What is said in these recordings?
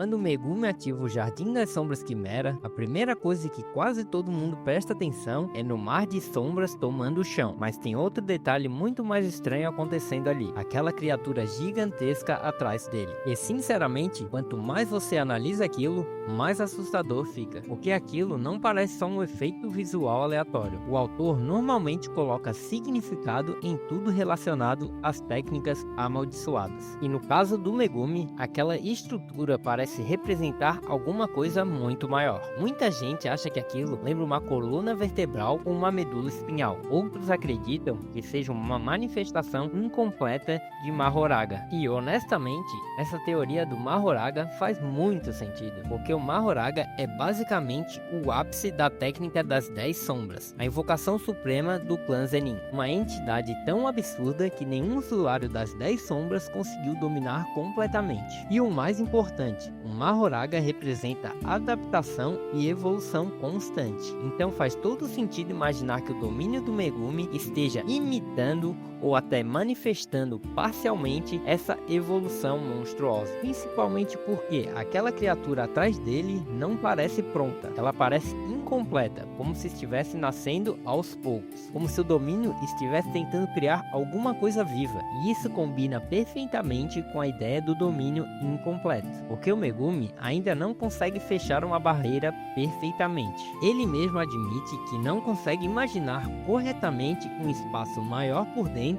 Quando o Megumi ativa o Jardim das Sombras Quimera, a primeira coisa que quase todo mundo presta atenção é no mar de sombras tomando o chão. Mas tem outro detalhe muito mais estranho acontecendo ali, aquela criatura gigantesca atrás dele. E sinceramente, quanto mais você analisa aquilo, mais assustador fica, porque aquilo não parece só um efeito visual aleatório. O autor normalmente coloca significado em tudo relacionado às técnicas amaldiçoadas. E no caso do Megumi, aquela estrutura parece representar alguma coisa muito maior. Muita gente acha que aquilo lembra uma coluna vertebral ou uma medula espinhal. Outros acreditam que seja uma manifestação incompleta de Mahoraga. E honestamente, essa teoria do Mahoraga faz muito sentido, porque o Mahoraga é basicamente o ápice da técnica das 10 sombras, a invocação suprema do clã Zenin, uma entidade tão absurda que nenhum usuário das 10 sombras conseguiu dominar completamente. E o mais importante, o Mahoraga representa adaptação e evolução constante. Então faz todo sentido imaginar que o domínio do Megumi esteja imitando ou até manifestando parcialmente essa evolução monstruosa. Principalmente porque aquela criatura atrás dele não parece pronta, ela parece incompleta, como se estivesse nascendo aos poucos, como se o domínio estivesse tentando criar alguma coisa viva. E isso combina perfeitamente com a ideia do domínio incompleto, porque o Megumi ainda não consegue fechar uma barreira perfeitamente. Ele mesmo admite que não consegue imaginar corretamente um espaço maior por dentro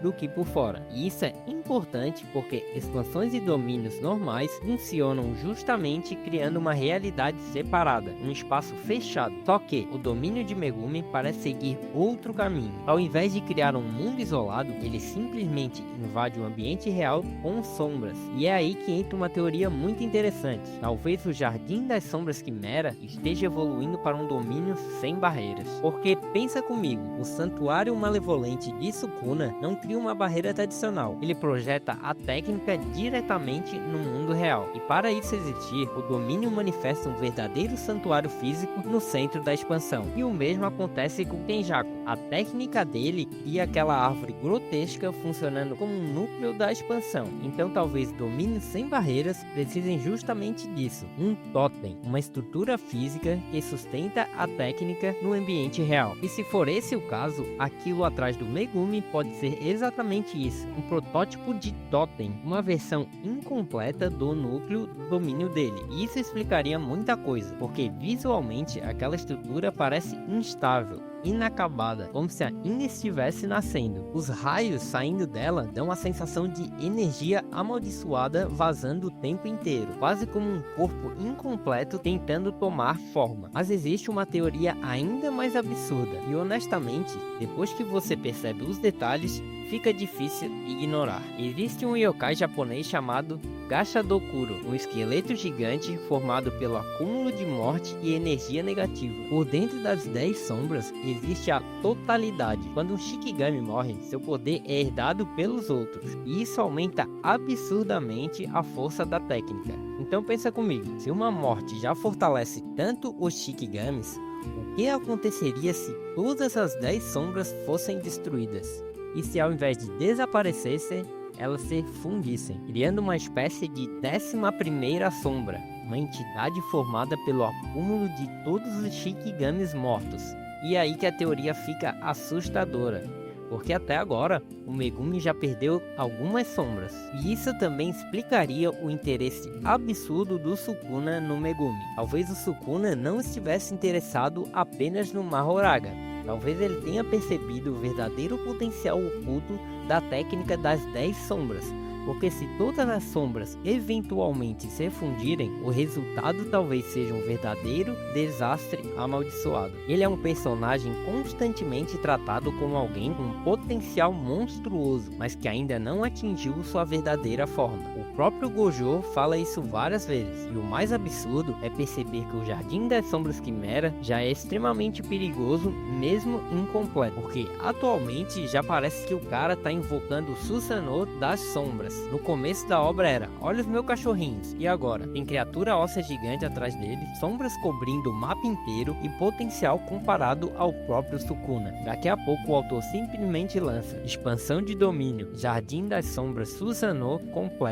do que por fora. E isso é importante porque expansões e domínios normais funcionam justamente criando uma realidade separada, um espaço fechado. Só que o domínio de Megumi parece seguir outro caminho. Ao invés de criar um mundo isolado, ele simplesmente invade o ambiente real com sombras. E é aí que entra uma teoria muito interessante. Talvez o Jardim das Sombras Quimera esteja evoluindo para um domínio sem barreiras. Porque pensa comigo, o Santuário Malevolente de Sukuna não cria uma barreira tradicional. Ele projeta a técnica diretamente no mundo real. E para isso existir, o domínio manifesta um verdadeiro santuário físico no centro da expansão. E o mesmo acontece com Kenjaku. A técnica dele cria aquela árvore grotesca funcionando como um núcleo da expansão. Então talvez domínios sem barreiras precisem justamente disso. Um totem, uma estrutura física que sustenta a técnica no ambiente real. E se for esse o caso, aquilo atrás do Megumi pode ser exatamente isso, um protótipo de totem, uma versão incompleta do núcleo do domínio dele. E isso explicaria muita coisa, porque visualmente aquela estrutura parece instável, inacabada, como se ainda estivesse nascendo. Os raios saindo dela dão a sensação de energia amaldiçoada vazando o tempo inteiro, quase como um corpo incompleto tentando tomar forma. Mas existe uma teoria ainda mais absurda, e honestamente, depois que você percebe os detalhes, fica difícil ignorar. Existe um yokai japonês chamado Gashadokuro, um esqueleto gigante formado pelo acúmulo de morte e energia negativa. Por dentro das 10 sombras existe a totalidade. Quando um Shikigami morre, seu poder é herdado pelos outros, e isso aumenta absurdamente a força da técnica. Então pensa comigo, se uma morte já fortalece tanto os Shikigamis, o que aconteceria se todas as 10 sombras fossem destruídas? E se ao invés de desaparecessem, elas se fundissem, criando uma espécie de 11ª sombra, uma entidade formada pelo acúmulo de todos os Shikigamis mortos. E é aí que a teoria fica assustadora, porque até agora o Megumi já perdeu algumas sombras. E isso também explicaria o interesse absurdo do Sukuna no Megumi. Talvez o Sukuna não estivesse interessado apenas no Mahoraga. Talvez ele tenha percebido o verdadeiro potencial oculto da técnica das 10 sombras, porque se todas as sombras eventualmente se fundirem, o resultado talvez seja um verdadeiro desastre amaldiçoado. Ele é um personagem constantemente tratado como alguém com um potencial monstruoso, mas que ainda não atingiu sua verdadeira forma. O próprio Gojo fala isso várias vezes, e o mais absurdo é perceber que o Jardim das Sombras Quimera já é extremamente perigoso, mesmo incompleto, porque atualmente já parece que o cara tá invocando o Susanoo das sombras. No começo da obra era, olha os meus cachorrinhos, e agora? Tem criatura óssea gigante atrás dele, sombras cobrindo o mapa inteiro e potencial comparado ao próprio Sukuna. Daqui a pouco o autor simplesmente lança expansão de domínio, Jardim das Sombras Susanoo completo.